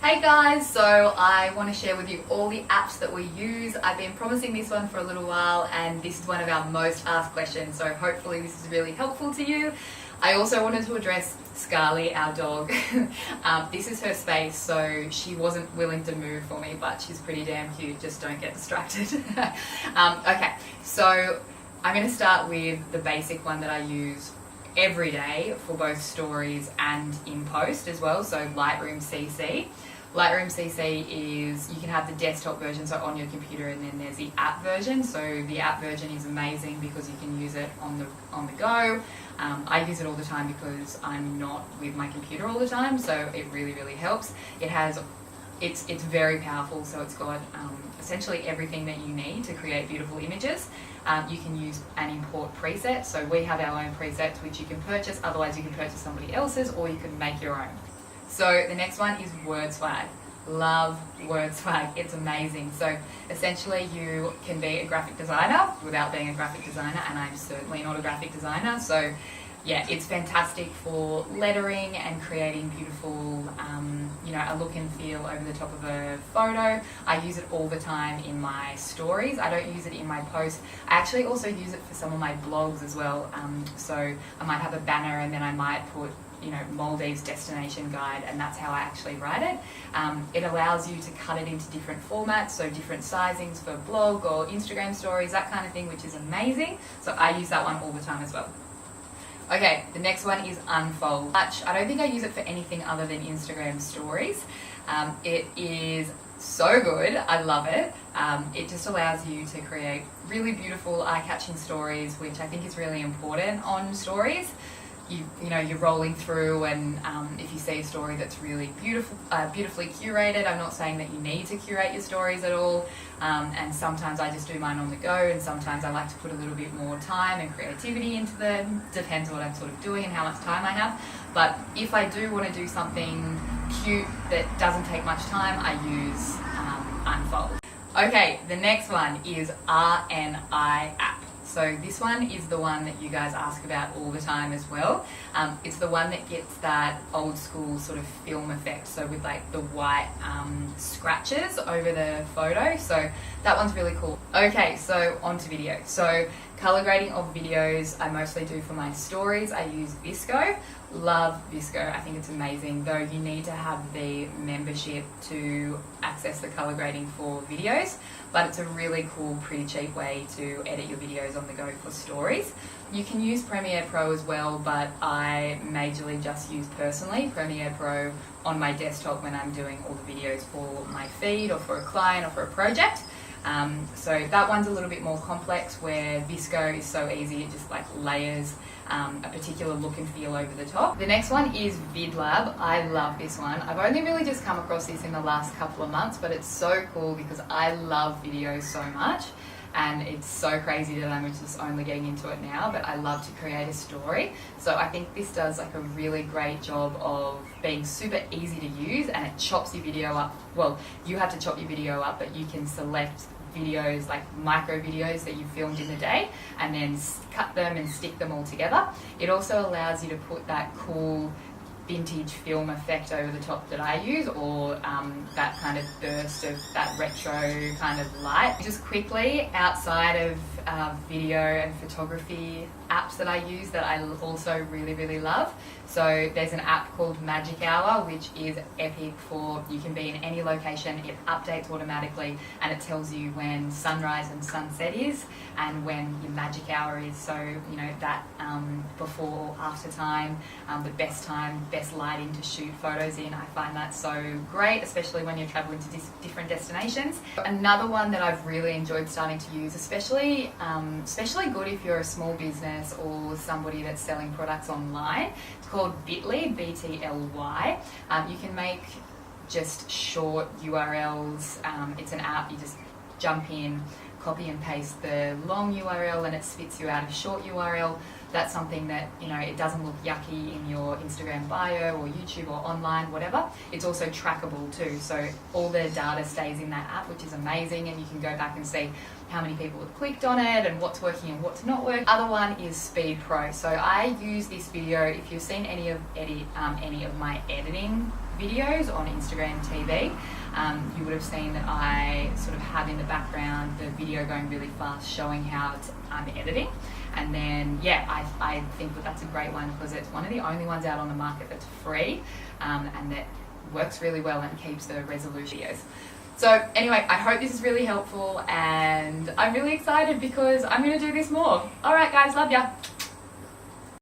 Hey guys, so I want to share with you all the apps that we use. I've been promising this one for a little while and this is one of our most asked questions, so hopefully this is really helpful to you. I also wanted to address Scarly, our dog. This is her space, so she wasn't willing to move for me, but she's pretty damn cute, just don't get distracted. Okay, so I'm going to start with the basic one that I use every day for both stories and in post as well, so Lightroom Cc. Lightroom Cc is, you can have the desktop version, so on your computer, and then there's the app version. So the app version is amazing because you can use it on the go. I use it all the time because I'm not with my computer all the time, so it really helps. It's very powerful, so it's got essentially everything that you need to create beautiful images. You can use and import presets, so we have our own presets which you can purchase, otherwise you can purchase somebody else's or you can make your own. So the next one is word swag. Love word swag, it's amazing. So essentially you can be a graphic designer without being a graphic designer, and I'm certainly not a graphic designer, so yeah, it's fantastic for lettering and creating beautiful, a look and feel over the top of a photo. I use it all the time in my stories. I don't use it in my posts. I actually also use it for some of my blogs as well. So I might have a banner and then I might put Maldives destination guide, and that's how I actually write it. It allows you to cut it into different formats, so different sizings for blog or Instagram stories, that kind of thing, which is amazing. So I use that one all the time as well. Okay, the next one is Unfold. I don't think I use it for anything other than Instagram stories. It is so good, I love it. It just allows you to create really beautiful, eye-catching stories, which I think is really important on stories. You're rolling through, and if you see a story that's really beautifully curated, I'm not saying that you need to curate your stories at all, and sometimes I just do mine on the go, and sometimes I like to put a little bit more time and creativity into them. Depends on what I'm sort of doing and how much time I have. But if I do want to do something cute that doesn't take much time, I use Unfold. Okay, the next one is RNI app. So this one is the one that you guys ask about all the time as well. It's the one that gets that old school sort of film effect, so with like the white scratches over the photo. So that one's really cool. Okay, so on to video. So color grading of videos I mostly do for my stories. I use Vsco. Love Vsco. I think it's amazing, though you need to have the membership to access the color grading for videos, but it's a really cool, pretty cheap way to edit your videos on the go for stories. You can use Premiere Pro as well, but I majorly just use personally Premiere Pro on my desktop when I'm doing all the videos for my feed or for a client or for a project. So that one's a little bit more complex, where Vsco is so easy, it just like layers a particular look and feel over the top. The next one is VidLab. I love this one. I've only really just come across this in the last couple of months, but it's so cool because I love videos so much, and it's so crazy that I'm just only getting into it now, but I love to create a story. So I think this does like a really great job of being super easy to use, and it chops your video up. Well, you have to chop your video up, but you can select videos, like micro videos that you filmed in the day, and then cut them and stick them all together. It also allows you to put that cool vintage film effect over the top that I use, or that kind of burst of that retro kind of light. Just quickly, outside of video and photography apps that I use that I also really love, so there's an app called Magic Hour, which is epic for, you can be in any location, it updates automatically, and it tells you when sunrise and sunset is and when your magic hour is, so that before or after time, the best lighting to shoot photos in. I find that so great, especially when you're traveling to different destinations. Another one that I've really enjoyed starting to use, especially good if you're a small business or somebody that's selling products online, it's called Bitly, B-T-L-Y. You can make just short URLs. It's an app, you just jump in, copy and paste the long URL, and it spits you out a short URL. That's something that, it doesn't look yucky in your Instagram bio or YouTube or online, whatever. It's also trackable too, so all the data stays in that app, which is amazing, and you can go back and see how many people have clicked on it and what's working and what's not working. Other one is Speed Pro. So I use this video, if you've seen any of my editing videos on Instagram TV. You would have seen that I sort of have in the background the video going really fast showing how I'm editing. And then, yeah, I think that that's a great one because it's one of the only ones out on the market that's free and that works really well and keeps the resolution videos. So anyway, I hope this is really helpful and I'm really excited because I'm going to do this more. All right, guys, love ya.